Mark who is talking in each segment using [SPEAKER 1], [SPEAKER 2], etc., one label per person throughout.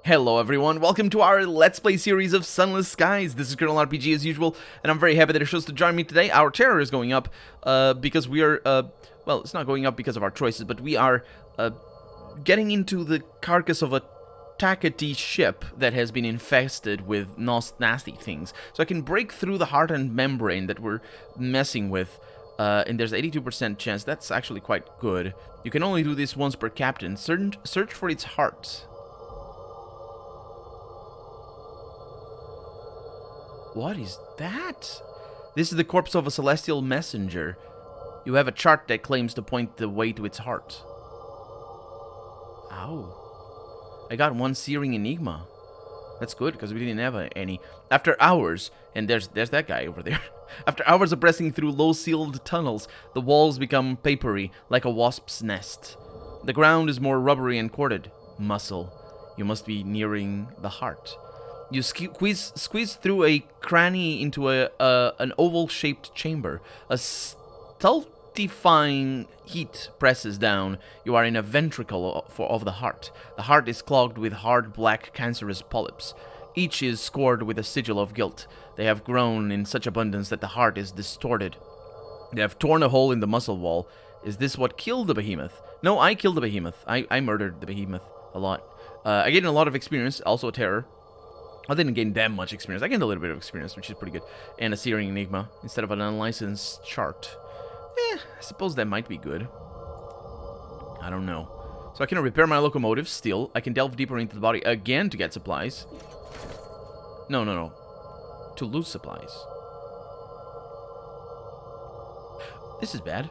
[SPEAKER 1] Hello everyone, welcome to our Let's Play series of Sunless Skies. This is Colonel RPG as usual, and I'm very happy that it chose to join me today. Our terror is going up because we are, well, it's not going up because of our choices, but we are getting into the carcass of a tackety ship that has been infested with nasty things. So I can break through the heart and membrane that we're messing with, and there's 82% chance. That's actually quite good. You can only do this once per captain. Search for its heart. What is that? This is the corpse of a celestial messenger. You have a chart that claims to point the way to its heart. Ow. I got one searing enigma. That's good, because we didn't have any. After hours, and there's that guy over there. After hours of pressing through low-sealed tunnels, the walls become papery, like a wasp's nest. The ground is more rubbery and corded. Muscle. You must be nearing the heart. You squeeze through a cranny into an oval-shaped chamber. A stultifying heat presses down. You are in a ventricle of the heart. The heart is clogged with hard, black, cancerous polyps. Each is scored with a sigil of guilt. They have grown in such abundance that the heart is distorted. They have torn a hole in the muscle wall. Is this what killed the behemoth? No, I killed the behemoth. I murdered the behemoth a lot. I gained a lot of experience, also a terror. I didn't gain that much experience. I gained a little bit of experience, which is pretty good. And a searing enigma instead of an unlicensed chart. I suppose that might be good. I don't know. So I can repair my locomotive still. I can delve deeper into the body again to get supplies. No. To lose supplies. This is bad.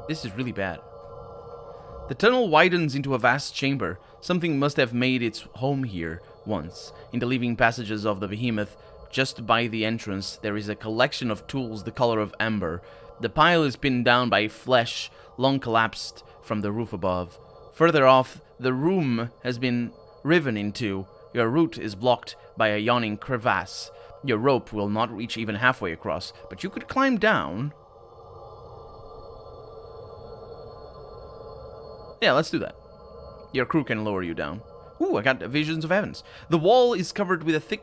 [SPEAKER 1] This is really bad. The tunnel widens into a vast chamber. Something must have made its home here once. In the leaving passages of the behemoth, just by the entrance, there is a collection of tools the color of amber. The pile is pinned down by flesh, long collapsed from the roof above. Further off, the room has been riven in two. Your route is blocked by a yawning crevasse. Your rope will not reach even halfway across, but you could climb down. Yeah, let's do that. Your crew can lower you down. Ooh, I got visions of heavens. The wall is covered with a thick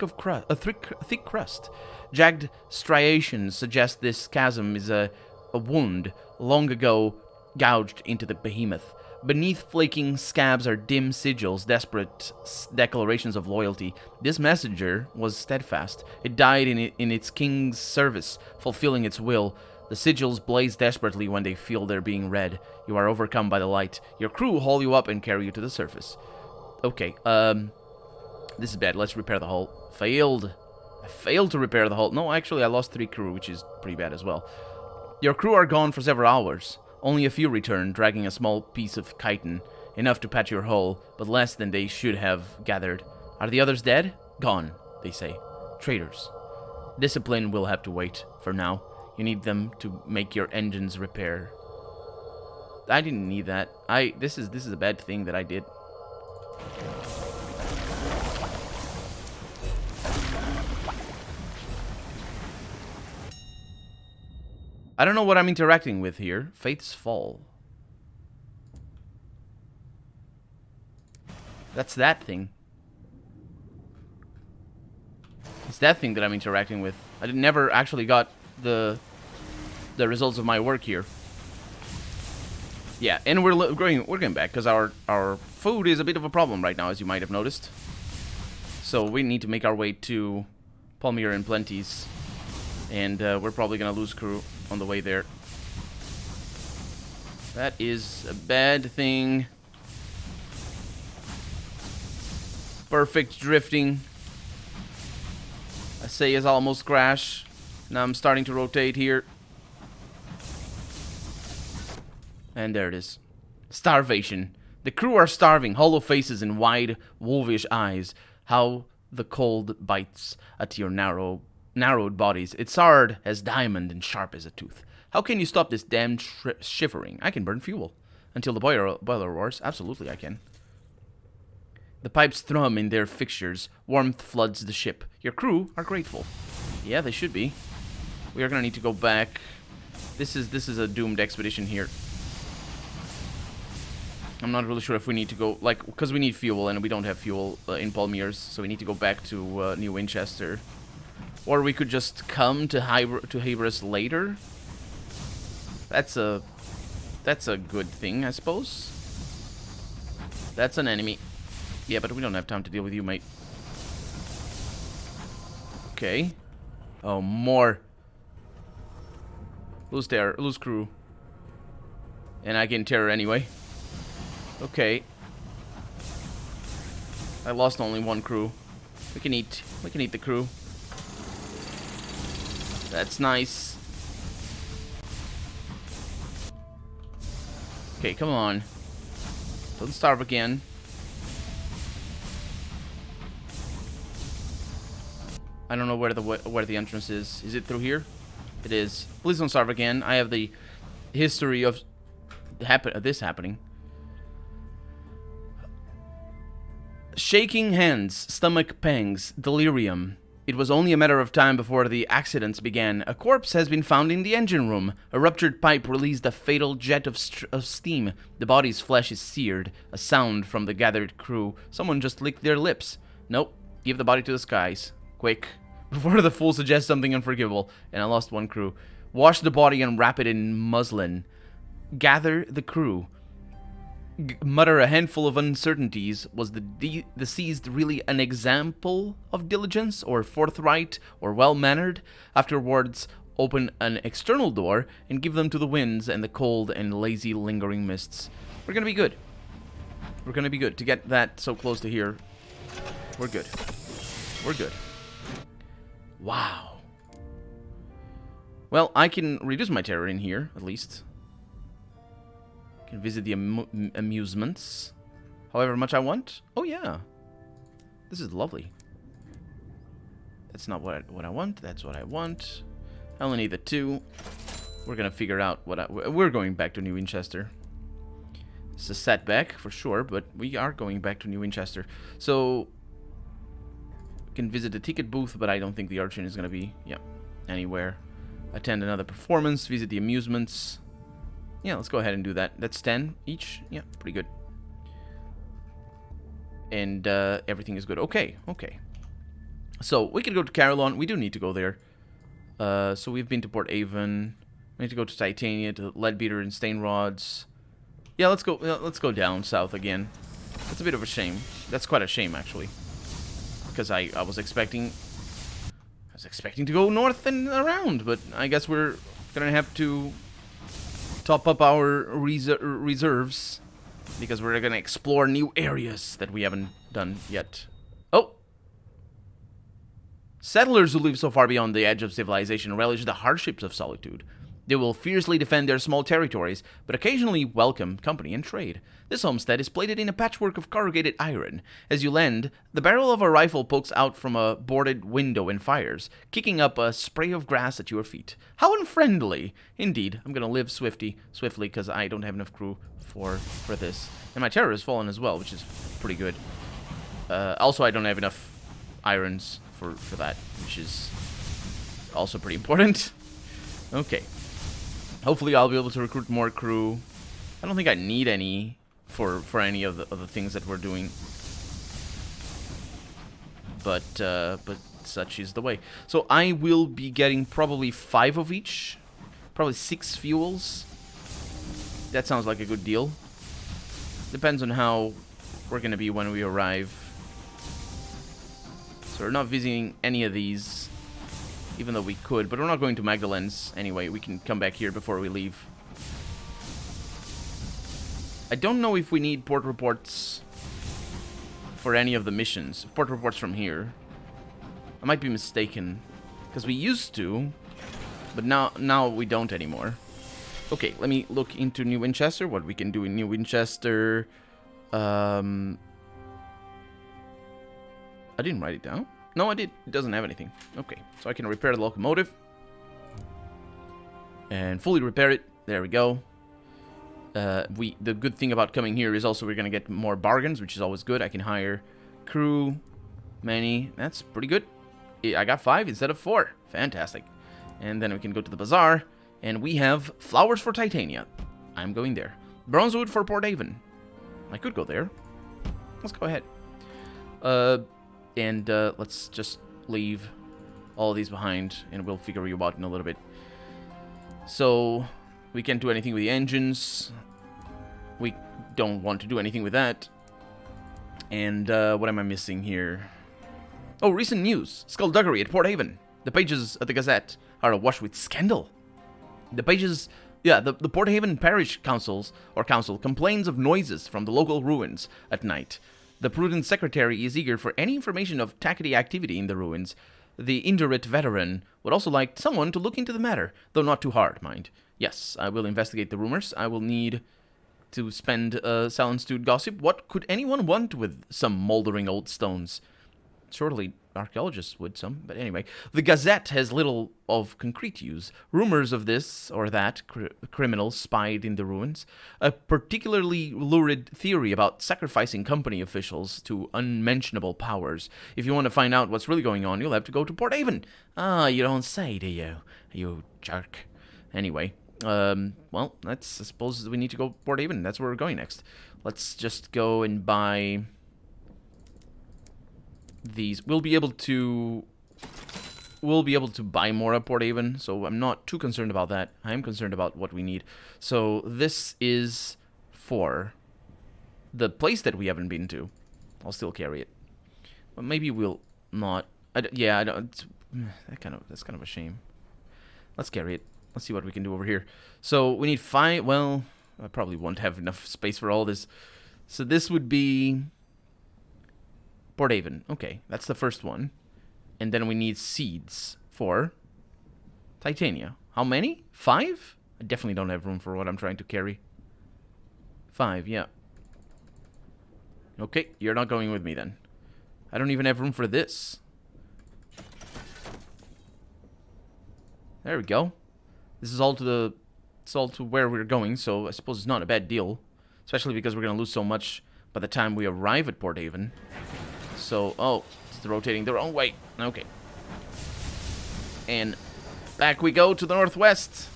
[SPEAKER 1] crust. Jagged striations suggest this chasm is a wound long ago gouged into the behemoth. Beneath flaking scabs are dim sigils, desperate declarations of loyalty. This messenger was steadfast. It died in its king's service, fulfilling its will. The sigils blaze desperately when they feel they're being read. You are overcome by the light. Your crew haul you up and carry you to the surface. Okay, this is bad. Let's repair the hull. Failed. I failed to repair the hull. No, actually, I lost 3 crew, which is pretty bad as well. Your crew are gone for several hours. Only a few return, dragging a small piece of chitin. Enough to patch your hull, but less than they should have gathered. Are the others dead? Gone, they say. Traitors. Discipline will have to wait for now. You need them to make your engines repair. I didn't need that. This is a bad thing that I did. I don't know what I'm interacting with here. Faith's Fall. That's that thing. It's that thing that I'm interacting with. I never actually got the results of my work here. Yeah, and we're going back because our food is a bit of a problem right now, as you might have noticed. So we need to make our way to Palmyra and Plenty's, and we're probably gonna lose crew on the way there. That is a bad thing. Perfect drifting. I say as almost crash. Now I'm starting to rotate here. And there it is. Starvation. The crew are starving, hollow faces and wide, wolfish eyes. How the cold bites at your narrowed bodies. It's hard as diamond and sharp as a tooth. How can you stop this damn shivering? I can burn fuel. Until the boiler roars. Absolutely I can. The pipes thrum in their fixtures. Warmth floods the ship. Your crew are grateful. Yeah, they should be. We are gonna need to go back This is a doomed expedition here. I'm not really sure if we need to go, like, because we need fuel and we don't have fuel in Palmiers, so we need to go back to New Winchester. Or we could just come to Haverus later. That's a good thing, I suppose. That's an enemy. Yeah, but we don't have time to deal with you, mate. Okay. Oh, more. Lose crew. And I can terror anyway. Okay. I lost only one crew. We can eat the crew. That's nice. Okay, come on. Don't starve again. I don't know where the entrance is. Is it through here? It is. Please don't starve again. I have the history of this happening. Shaking hands, stomach pangs, delirium. It was only a matter of time before the accidents began. A corpse has been found in the engine room. A ruptured pipe released a fatal jet of steam. The body's flesh is seared. A sound from the gathered crew. Someone just licked their lips. Nope. Give the body to the skies. Quick. Before the fool suggests something unforgivable. And I lost one crew. Wash the body and wrap it in muslin. Gather the crew. Mutter a handful of uncertainties. Was the deceased really an example of diligence, or forthright, or well-mannered? Afterwards, open an external door and give them to the winds and the cold and lazy lingering mists. We're gonna be good. We're gonna be good. To get that so close to here, we're good. We're good. Wow. Well, I can reduce my terror in here, at least. Can visit the amusements however much I want. Oh yeah, this is lovely. That's not what I want. That's what I want. I only need the 2. We're gonna figure out we're going back to New Winchester. It's a setback for sure, but we are going back to New Winchester. So we can visit the ticket booth, but I don't think the Urchin is gonna be anywhere. Attend another performance. Visit the amusements. Yeah, let's go ahead and do that. That's 10 each. Yeah, pretty good. And everything is good. Okay, okay. So we could go to Carillon. We do need to go there. So we've been to Port Avon. We need to go to Titania, to Leadbeater and Stain Rods. Yeah, let's go down south again. That's a bit of a shame. That's quite a shame, actually. Because I was expecting to go north and around, but I guess we're gonna have to top up our reserves, because we're gonna explore new areas that we haven't done yet. Oh! Settlers who live so far beyond the edge of civilization relish the hardships of solitude. They will fiercely defend their small territories, but occasionally welcome company and trade. This homestead is plated in a patchwork of corrugated iron. As you land, the barrel of a rifle pokes out from a boarded window and fires, kicking up a spray of grass at your feet. How unfriendly! Indeed, I'm gonna live swiftly, because I don't have enough crew for this. And my terror has fallen as well, which is pretty good. Also, I don't have enough irons for that, which is also pretty important. Okay. Hopefully I'll be able to recruit more crew. I don't think I need any for any of the things that we're doing. But such is the way. So I will be getting probably 5 of each. Probably 6 fuels. That sounds like a good deal. Depends on how we're going to be when we arrive. So we're not visiting any of these, even though we could, but we're not going to Magdalene's anyway. We can come back here before we leave. I don't know if we need port reports for any of the missions. Port reports from here. I might be mistaken, because we used to, but now we don't anymore. Okay, let me look into New Winchester, what we can do in New Winchester. I didn't write it down. No, I did. It doesn't have anything. Okay, so I can repair the locomotive. And fully repair it. There we go. The good thing about coming here is also we're going to get more bargains, which is always good. I can hire crew, many. That's pretty good. I got 5 instead of 4. Fantastic. And then we can go to the bazaar And we have flowers for Titania. I'm going there. Bronzewood for Port Avon. I could go there. Let's go ahead. Let's just leave all these behind, and we'll figure you out in a little bit. So, we can't do anything with the engines. We don't want to do anything with that. And, what am I missing here? Oh, recent news. Skullduggery at Port Avon. The pages of the Gazette are awash with scandal. The pages... Yeah, the Port Haven Parish Council complains of noises from the local ruins at night. The prudent secretary is eager for any information of tackety activity in the ruins. The indurate veteran would also like someone to look into the matter, though not too hard, mind. Yes, I will investigate the rumors. I will need to spend silent stewed gossip. What could anyone want with some moldering old stones? Surely archaeologists would some, but anyway. The Gazette has little of concrete use. Rumors of this or that criminals spied in the ruins. A particularly lurid theory about sacrificing company officials to unmentionable powers. If you want to find out what's really going on, you'll have to go to Port Avon. Ah, you don't say, do you? You jerk. Anyway, well, I suppose we need to go to Port Avon. That's where we're going next. Let's just go and buy... these. We'll be able to buy more at Port Avon, so I'm not too concerned about that. I am concerned about what we need. So this is for the place that we haven't been to. I'll still carry it, but maybe we'll not. Yeah, I don't. That's kind of a shame. Let's carry it. Let's see what we can do over here. So we need 5. Well, I probably won't have enough space for all this. So this would be Port Avon. Okay, that's the first one. And then we need seeds for Titania. How many? 5? I definitely don't have room for what I'm trying to carry. 5, yeah. Okay, you're not going with me then. I don't even have room for this. There we go. This is all to where we're going, so I suppose it's not a bad deal. Especially because we're going to lose so much by the time we arrive at Port Avon. So, oh, it's rotating the wrong way. Okay. And back we go to the northwest.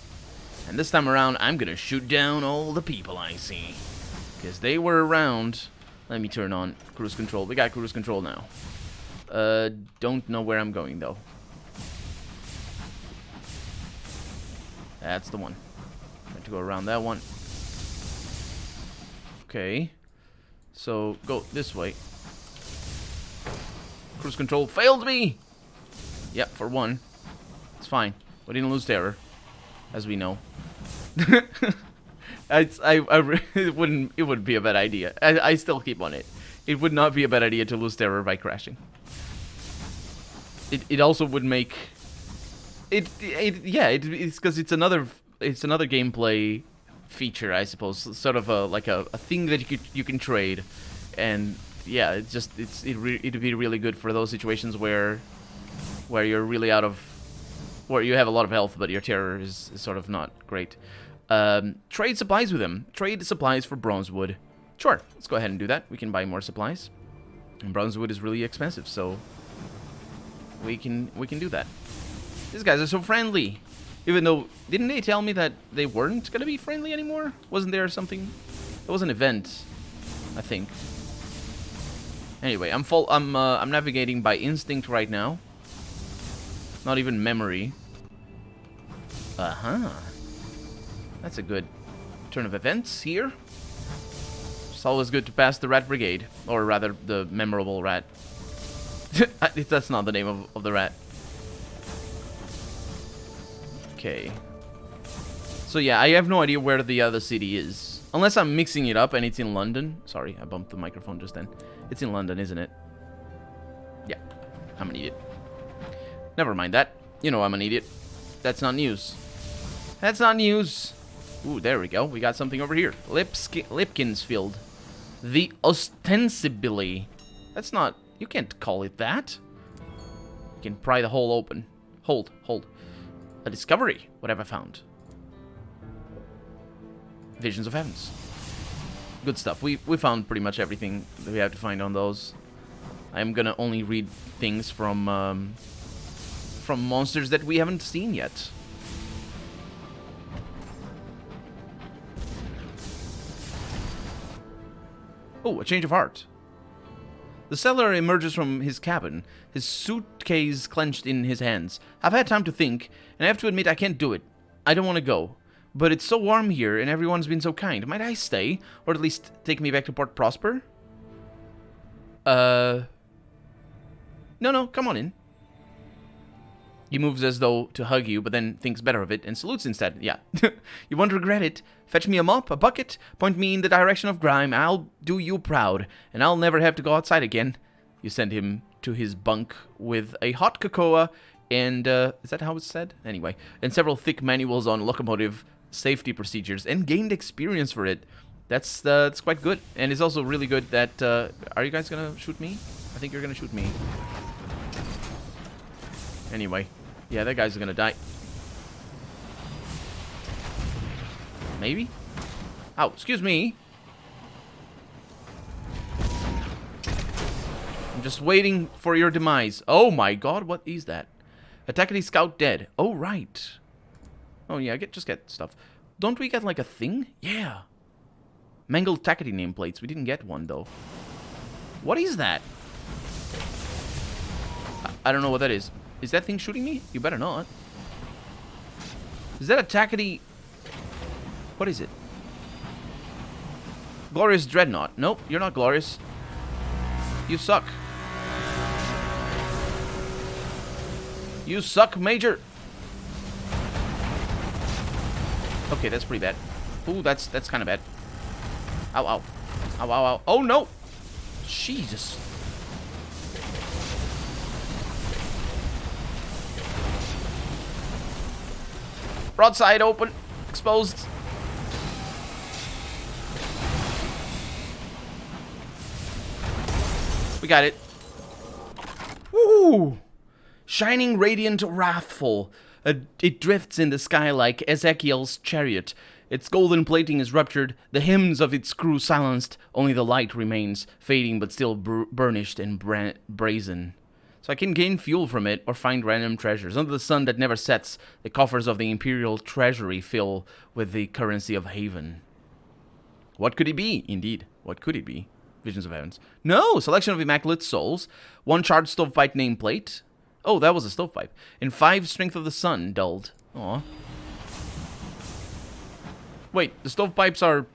[SPEAKER 1] And this time around, I'm going to shoot down all the people I see. Because they were around. Let me turn on cruise control. We got cruise control now. Don't know where I'm going, though. That's the one. Trying to go around that one. Okay. So, go this way. Cruise control failed me! Yep, for one. It's fine. We didn't lose terror. As we know. It wouldn't be a bad idea. I still keep on it. It would not be a bad idea to lose terror by crashing. It also would make... It's because it's another gameplay feature, I suppose. Sort of like a thing that you can trade. And... yeah, it'd be really good for those situations where you're really out of, where you have a lot of health, but your terror is sort of not great. Trade supplies with him. Trade supplies for bronzewood. Sure, let's go ahead and do that. We can buy more supplies, and bronzewood is really expensive, so we can do that. These guys are so friendly, even though didn't they tell me that they weren't gonna be friendly anymore? Wasn't there something? There was an event, I think. Anyway, I'm navigating by instinct right now. Not even memory. That's a good turn of events here. It's always good to pass the Rat Brigade, or rather, the memorable rat. That's not the name of the rat. Okay. So yeah, I have no idea where the other city is. Unless I'm mixing it up and it's in London. Sorry, I bumped the microphone just then. It's in London, isn't it? Yeah, I'm an idiot. Never mind that. You know I'm an idiot. That's not news. That's not news. Ooh, there we go. We got something over here. Lipkinsfield. The ostensibly. That's not... you can't call it that. You can pry the hole open. Hold. A discovery. What have I found? Visions of Heavens. Good stuff. We found pretty much everything that we have to find on those. I'm gonna only read things from monsters that we haven't seen yet. Oh, a change of heart. The sailor emerges from his cabin, his suitcase clenched in his hands. I've had time to think, and I have to admit I can't do it. I don't want to go. But it's so warm here, and everyone's been so kind. Might I stay? Or at least take me back to Port Prosper? No, come on in. He moves as though to hug you, but then thinks better of it and salutes instead. Yeah. You won't regret it. Fetch me a mop, a bucket, point me in the direction of grime. I'll do you proud, and I'll never have to go outside again. You send him to his bunk with a hot cocoa and, is that how it's said? Anyway, and several thick manuals on locomotive safety procedures, and gained experience for it. That's quite good. And it's also really good that, are you guys gonna shoot me? I think you're gonna shoot me. Anyway. Yeah, that guy's gonna die. Maybe? Oh, excuse me. I'm just waiting for your demise. Oh my god, what is that? Attackity scout dead. Oh, right. Oh, yeah, just get stuff. Don't we get, like, a thing? Yeah. Mangled tackety nameplates. We didn't get one, though. What is that? I don't know what that is. Is that thing shooting me? You better not. Is that a tackety... What is it? Glorious Dreadnought. Nope, you're not glorious. You suck. You suck, Major. Okay, that's pretty bad. Ooh, that's kind of bad. Ow, ow. Ow, ow, ow. Oh, no. Jesus. Broadside open. Exposed. We got it. Woo! Shining, radiant, wrathful. It drifts in the sky like Ezekiel's chariot. Its golden plating is ruptured, the hymns of its crew silenced, only the light remains, fading but still burnished and brazen. So I can gain fuel from it or find random treasures. Under the sun that never sets, the coffers of the Imperial Treasury fill with the currency of Avon. What could it be? Indeed, what could it be? Visions of Heavens. No! Selection of Immaculate Souls, 1 charged stovepipe nameplate. Oh, that was a stovepipe. And 5 Strength of the Sun dulled. Aw. Wait, the stovepipes are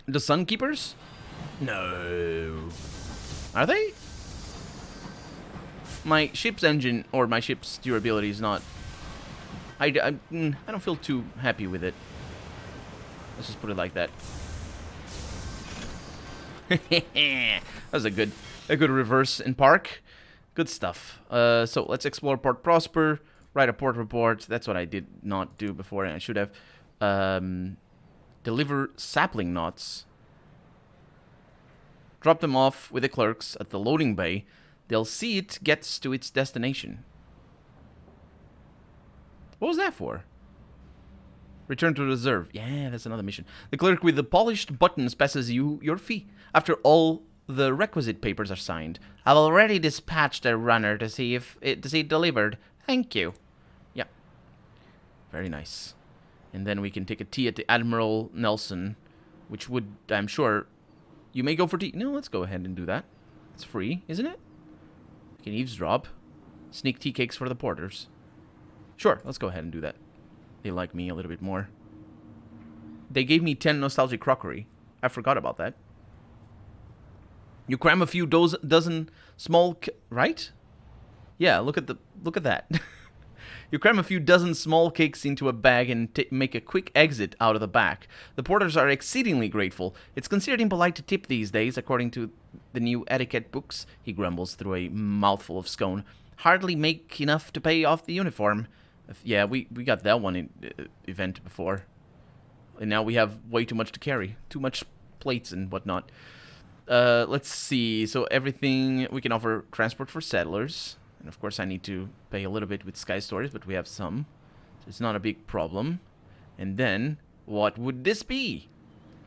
[SPEAKER 1] the Sunkeepers? No. Are they? My ship's engine, or my ship's durability is not... I don't feel too happy with it. Let's just put it like that. That was a good reverse in park. Good stuff. So let's explore Port Prosper. Write a port report. That's what I did not do before, and I should have. Deliver sapling knots. Drop them off with the clerks at the loading bay. They'll see it gets to its destination. What was that for? Return to reserve. Yeah, that's another mission. The clerk with the polished buttons passes you your fee after all the requisite papers are signed. I've already dispatched a runner to see if it delivered. Thank you. Yeah. Very nice. And then we can take a tea at the Admiral Nelson, which would, I'm sure, you may go for tea. No, let's go ahead and do that. It's free, isn't it? We can eavesdrop. Sneak tea cakes for the porters. Sure, let's go ahead and do that. They like me a little bit more. They gave me 10 nostalgic crockery. I forgot about that. You cram a few dozen small... Right? Yeah, look at that. You cram a few dozen small cakes into a bag and make a quick exit out of the back. The porters are exceedingly grateful. It's considered impolite to tip these days, according to the new etiquette books. He grumbles through a mouthful of scone. Hardly make enough to pay off the uniform. Yeah, we got that one event before. And now we have way too much to carry. Too much plates and whatnot. Let's see. So everything... We can offer transport for settlers. And of course I need to pay a little bit with Sky Stories, but we have some. So it's not a big problem. And then, what would this be?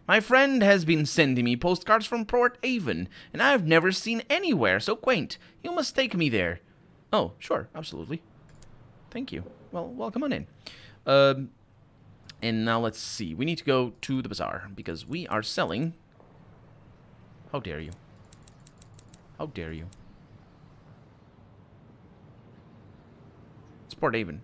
[SPEAKER 1] My friend has been sending me postcards from Port Avon, and I've never seen anywhere so quaint. You must take me there. Oh, sure, absolutely. Thank you. Well, come on in. And now let's see. We need to go to the bazaar, because we are selling... How dare you? How dare you? It's Port Avon.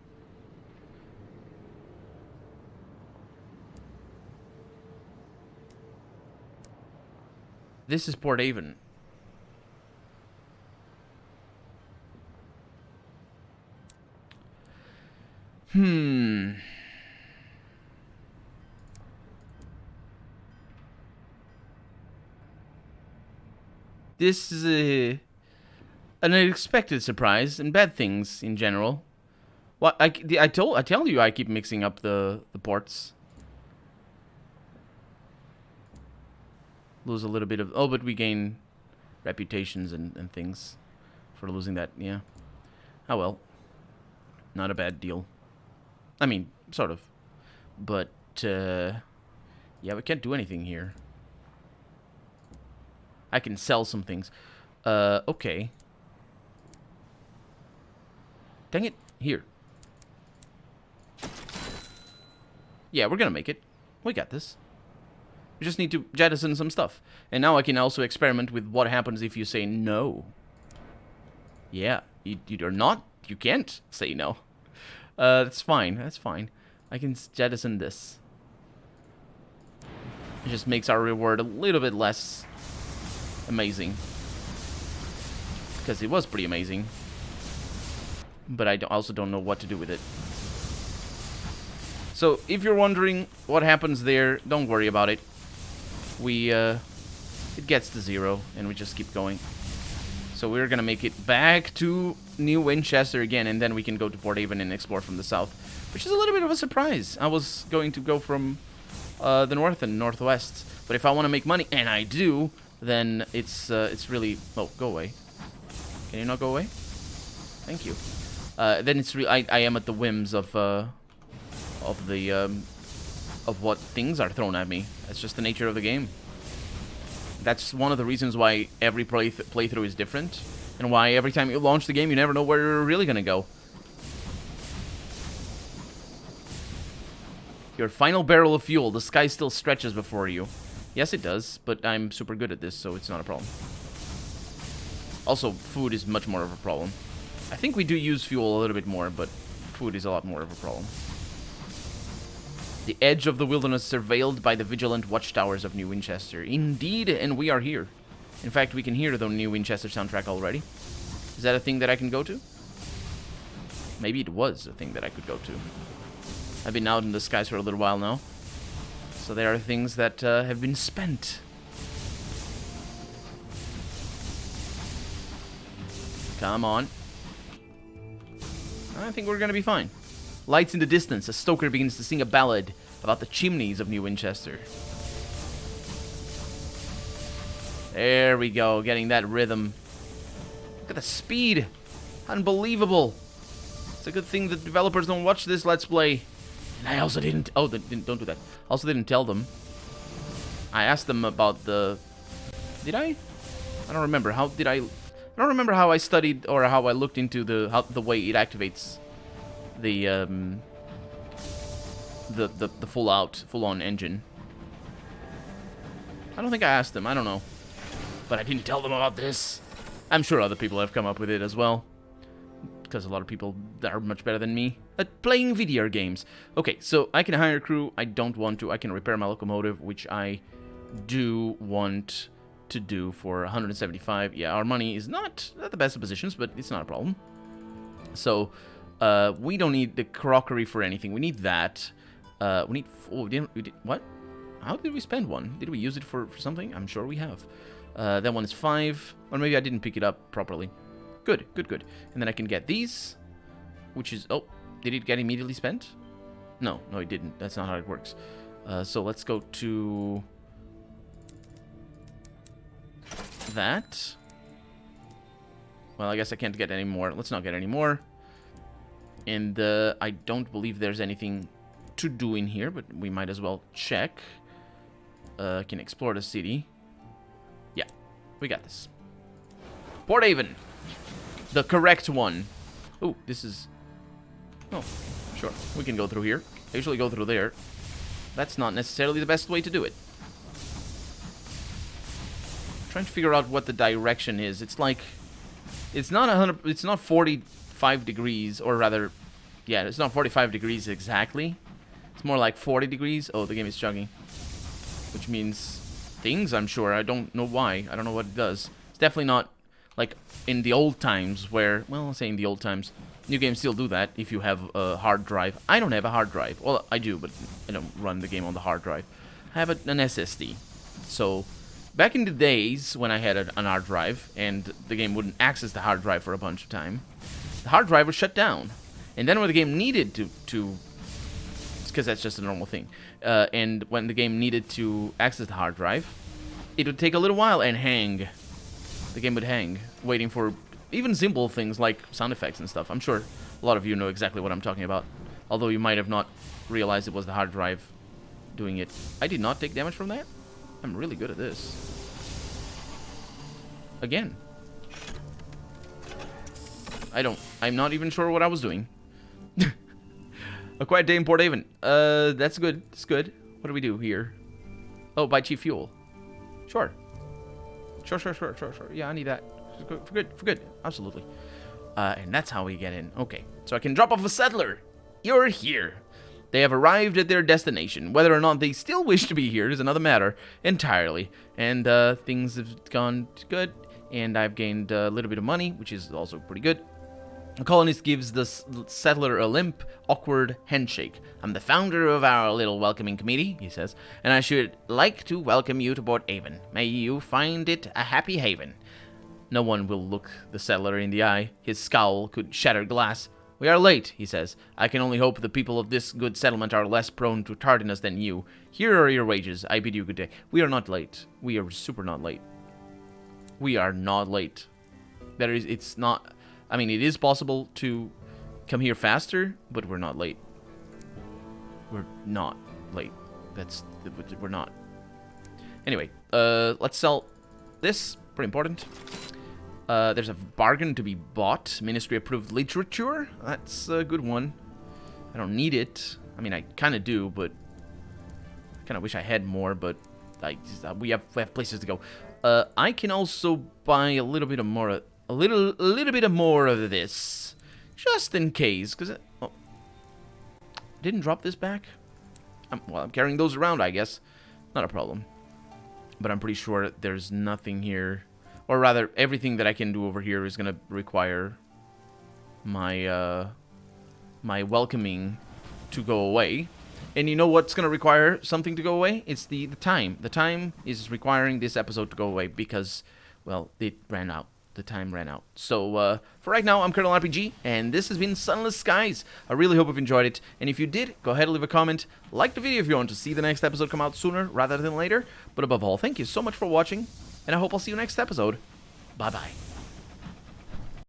[SPEAKER 1] This is Port Avon. This is an unexpected surprise and bad things in general. What I tell you I keep mixing up the ports. Lose a little bit of but we gain reputations and things for losing that. Yeah. Oh well. Not a bad deal. I mean, sort of. But yeah, we can't do anything here. I can sell some things. Okay. Dang it. Here. Yeah, we're gonna make it. We got this. We just need to jettison some stuff. And now I can also experiment with what happens if you say no. Yeah, you're not. You can't say no. That's fine. That's fine. I can jettison this. It just makes our reward a little bit less amazing. Because it was pretty amazing. But I also don't know what to do with it. So, if you're wondering what happens there, don't worry about it. It gets to 0, and we just keep going. So we're gonna make it back to New Winchester again, and then we can go to Port Avon and explore from the south. Which is a little bit of a surprise. I was going to go from the north and northwest. But if I want to make money, and I do, then it's really... Oh, go away. Can you not go away? Thank you. Then it's I am at the whims of what things are thrown at me. That's just the nature of the game. That's one of the reasons why every playthrough is different, and why every time you launch the game, you never know where you're really gonna go. Your final barrel of fuel. The sky still stretches before you. Yes, it does, but I'm super good at this, so it's not a problem. Also, food is much more of a problem. I think we do use fuel a little bit more, but food is a lot more of a problem. The edge of the wilderness surveilled by the vigilant watchtowers of New Winchester. Indeed, and we are here. In fact, we can hear the New Winchester soundtrack already. Is that a thing that I can go to? Maybe it was a thing that I could go to. I've been out in the skies for a little while now. So there are things that have been spent. Come on. I think we're gonna be fine. Lights in the distance, a stoker begins to sing a ballad about the chimneys of New Winchester. There we go, getting that rhythm. Look at the speed. Unbelievable. It's a good thing the developers don't watch this Let's Play. And I also didn't... Oh, don't do that. Also didn't tell them. I asked them about the... Did I? I don't remember. How did I... I don't remember how I studied or how I looked into the way it activates the full-on engine. I don't think I asked them. I don't know. But I didn't tell them about this. I'm sure other people have come up with it as well. Because a lot of people are much better than me at playing video games. Okay, so I can hire a crew. I don't want to. I can repair my locomotive, which I do want to do for 175. Yeah, our money is not at the best of positions, but it's not a problem. So, we don't need the crockery for anything. We need that. We need... Oh, we did, what? How did we spend one? Did we use it for something? I'm sure we have. That one is 5. Or maybe I didn't pick it up properly. Good, good, good. And then I can get these, which is... Oh, did it get immediately spent? No, no, it didn't. That's not how it works. So let's go to... that. Well, I guess I can't get any more. Let's not get any more. And I don't believe there's anything to do in here, but we might as well check. Can explore the city. Yeah, we got this. Port Avon. The correct one. Oh, this is... Oh, sure. We can go through here. I usually go through there. That's not necessarily the best way to do it. trying to figure out what the direction is. It's like, it's not 45 degrees, or rather, yeah, it's not 45 degrees exactly. It's more like 40 degrees. Oh, the game is chugging, which means things, I'm sure. I don't know why. I don't know what it does. It's definitely not like in the old times where, well, I'll say in the old times, new games still do that if you have a hard drive. I don't have a hard drive. Well, I do, but I don't run the game on the hard drive. I have an SSD. So, back in the days when I had an hard drive and the game wouldn't access the hard drive for a bunch of time, the hard drive was shut down. And then when the game needed to because that's just a normal thing. And when the game needed to access the hard drive, it would take a little while and hang. The game would hang, waiting for even simple things like sound effects and stuff. I'm sure a lot of you know exactly what I'm talking about, although you might have not realized it was the hard drive doing it. I did not take damage from that. I'm really good at this. Again. I'm not even sure what I was doing. A quiet day in Port Avon. That's good. That's good. What do we do here? Oh, buy cheap fuel. Sure. Sure. Yeah, I need that. For good. Absolutely. And that's how we get in. Okay. So I can drop off a settler. You're here. They have arrived at their destination. Whether or not they still wish to be here is another matter entirely. And things have gone good. And I've gained a little bit of money, which is also pretty good. The colonist gives the settler a limp, awkward handshake. I'm the founder of our little welcoming committee, he says, and I should like to welcome you to Port Avon. May you find it a happy haven. No one will look the settler in the eye. His scowl could shatter glass. We are late, he says. I can only hope the people of this good settlement are less prone to tardiness than you. Here are your wages. I bid you good day. We are not late. We are super not late. We are not late. It's not... I mean, it is possible to come here faster, but we're not late. We're not late. We're not. Anyway, let's sell this. Pretty important. There's a bargain to be bought. Ministry-approved literature. That's a good one. I don't need it. I mean, I kind of do, but I kind of wish I had more, but we have places to go. I can also buy a little bit of more... A little bit of more of this, just in case, because didn't drop this back. I'm carrying those around, I guess. Not a problem. But I'm pretty sure there's nothing here, or rather, everything that I can do over here is gonna require my my welcoming to go away. And you know what's gonna require something to go away? It's the time. The time is requiring this episode to go away because, well, it ran out. The time ran out. So, for right now, I'm Colonel RPG, and this has been Sunless Skies. I really hope you've enjoyed it, and if you did, go ahead and leave a comment. Like the video if you want to see the next episode come out sooner rather than later. But above all, thank you so much for watching, and I hope I'll see you next episode. Bye-bye.